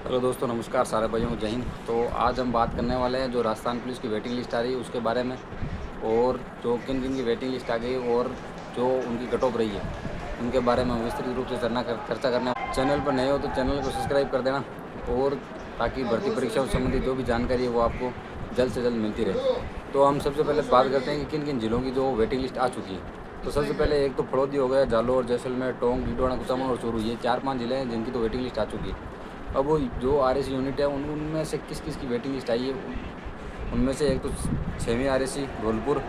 Hello दोस्तों, नमस्कार सारे भाइयों को जय हिंद। तो आज हम बात करने वाले हैं जो राजस्थान पुलिस की वेटिंग लिस्ट आ रही है उसके बारे में, और जो किन किन की वेटिंग लिस्ट आ गई और जो उनकी कट ऑफ रही है उनके बारे में हम विस्तृत रूप से चर्चा करने। चैनल पर नए हो तो चैनल को सब्सक्राइब कर देना, और ताकि भर्ती परीक्षाओं से संबंधित जो भी जानकारी है वो आपको जल्द से जल्द मिलती रहे। तो हम सबसे पहले बात करते हैं कि किन किन जिलों की जो वेटिंग लिस्ट आ चुकी है। तो सबसे पहले एक तो फड़ौदी हो गया, जालौर, जैसलमेर, टोंक, डीडवाना, कुचामन और चूरू, ये 4-5 जिले हैं जिनकी तो वेटिंग लिस्ट आ चुकी है। अब वो जो आरएसी यूनिट है उनमें से किस किस की वेटिंग लिस्ट आई है, उनमें से एक तो 6वीं आरएसी धौलपुर,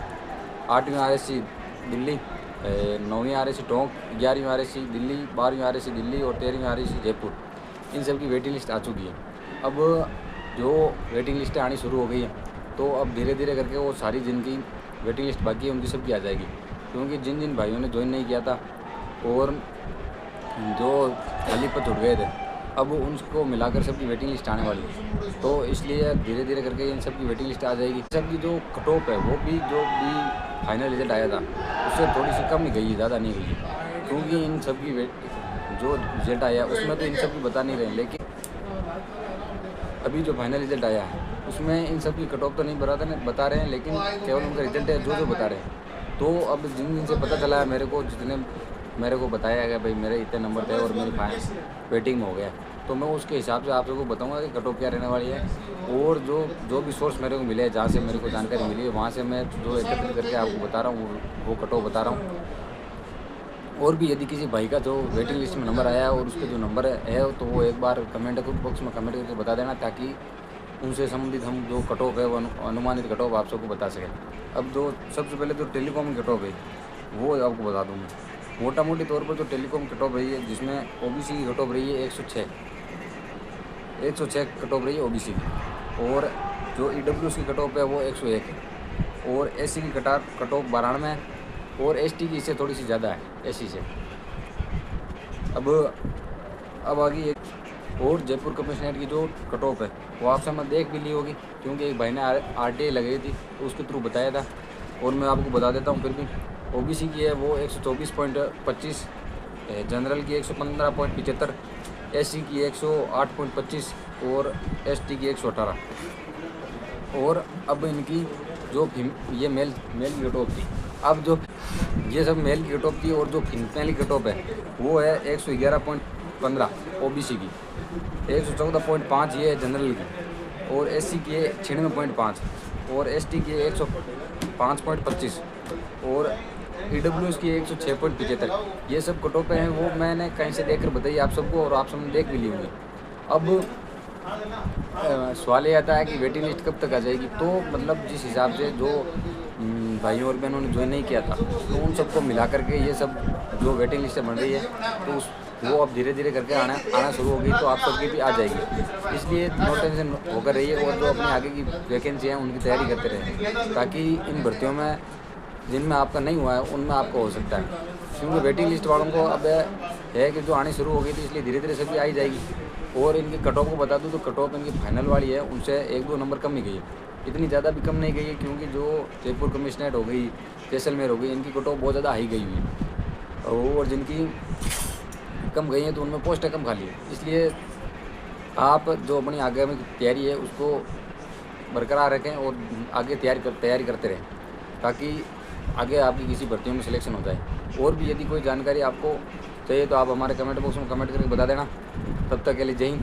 8वीं आरएसी दिल्ली, 9वीं आरएसी टोंक, 11वीं आरएसी दिल्ली, 12वीं आरएसी दिल्ली और 13वीं आरएसी जयपुर, इन सब की वेटिंग लिस्ट आ चुकी है। अब जो वेटिंग लिस्टें आनी शुरू हो गई हैं, तो अब धीरे धीरे करके वो सारी जिनकी वेटिंग लिस्ट बाकी है उनकी सबकी आ जाएगी, क्योंकि जिन जिन भाइयों ने ज्वाइन नहीं किया था और जो खाली पर छुट गए थे, अब उनको मिलाकर सबकी वेटिंग लिस्ट आने वाली है। तो इसलिए धीरे धीरे करके इन सबकी वेटिंग लिस्ट आ जाएगी। सबकी जो कट ऑफ है वो भी जो भी फाइनल रिजल्ट आया था उससे थोड़ी सी कम ही गई है, ज़्यादा नहीं गई है, क्योंकि इन सबकी जो रिजल्ट आया उसमें तो इन सबकी बता नहीं रहे, लेकिन अभी जो फाइनल रिजल्ट आया है उसमें इन सबकी कट ऑफ तो नहीं बता रहे हैं, लेकिन केवल उनका रिजल्ट है जो बता रहे हैं। तो अब जिन दिन से पता चला है मेरे को, जितने मेरे को बताया गया भाई मेरे इतने नंबर थे और मेरी वेटिंग में हो गया, तो मैं उसके हिसाब से आप सबको बताऊंगा कि कट ऑफ क्या रहने वाली है। और जो भी सोर्स मेरे को मिले है, जहाँ से मेरे को जानकारी मिली है, वहाँ से मैं जो एकत्रित करके आपको बता रहा हूँ वो कट ऑफ बता रहा हूँ। और भी यदि किसी भाई का जो वेटिंग लिस्ट में नंबर आया है और उसके जो नंबर है तो वो एक बार कमेंट बॉक्स में कमेंट करके बता देना, ताकि उनसे संबंधित हम जो कट ऑफ है वो अनुमानित कट ऑफ आप सबको बता सकें। अब जो सबसे पहले जो टेलीकॉम कट ऑफ है वो आपको बता दूँ मैं। मोटा मोटी तौर पर जो टेलीकॉम कट ऑफ रही है, जिसमें ओबीसी की कट ऑफ रही है 106 कट ऑफ रही है ओबीसी की, और जो ईडब्ल्यूएस की कट ऑफ है वो 101 है, और एससी की कट ऑफ 92 है, और एसटी की इससे थोड़ी सी ज़्यादा है एससी से। अब आगे एक और जयपुर कमिश्नरेट की जो कट ऑफ है वो आपसे मैं देख भी ली होगी, क्योंकि एक भाई ने आरटीआई लगाई थी तो उसके थ्रू बताया था, और मैं आपको बता देता हूँ फिर भी। ओबीसी की है वो 124.25, जनरल की 115.75, एससी की 108.25 और एसटी की 118। और अब इनकी जो ये मेल की कट ऑफ थी, अब जो ये सब मेल की कट ऑफ थी, और जो फीमेल की कट ऑफ है वो है 111.15 ओबीसी की, 114.5 ये है जनरल की, और एससी की है 96.5, और एसटी की 105.25, और ईडब्ल्यूएस की 106.75। ये सब कट ऑफ हैं, वो मैंने कहीं से देखकर बताई आप सबको, और आप सबने देख भी ली होंगी। अब सवाल ये आता है कि वेटिंग लिस्ट कब तक आ जाएगी। तो मतलब जिस हिसाब से जो भाइयों और बहनों ने ज्वाइन नहीं किया था, तो उन सबको मिला करके ये सब जो वेटिंग लिस्ट बन रही है, तो वो अब धीरे धीरे करके आना शुरू हो गई, तो आप सबकी भी आ जाएगी। इसलिए नो टेंशन होकर रहिए, और जो अपने आगे की वैकेंसी हैं उनकी तैयारी करते रहें, ताकि इन भर्तियों में जिनमें आपका नहीं हुआ है उनमें आपका हो सकता है। क्योंकि वेटिंग लिस्ट वालों को अब है कि जो आनी शुरू हो गई थी, इसलिए धीरे धीरे सभी आ ही जाएगी। और इनकी कट ऑफ को बता दूं तो कट ऑफ इनकी फाइनल वाली है उनसे 1-2 नंबर कम ही गई है, इतनी ज़्यादा भी कम नहीं गई है, क्योंकि जो जयपुर कमिश्नरेट हो गई, जैसलमेर हो गई, इनकी कट ऑफ बहुत ज़्यादा हाई गई हुई है, और जिनकी कम गई हैं तो उनमें पोस्टें कम खाली है। इसलिए आप जो अपनी आगे में तैयारी है उसको बरकरार रखें और आगे तैयारी करते रहें, ताकि आगे आपकी किसी भर्तियों में सिलेक्शन हो जाए। और भी यदि कोई जानकारी आपको चाहिए तो आप हमारे कमेंट बॉक्स में कमेंट करके बता देना। तब तक के लिए जय हिंद।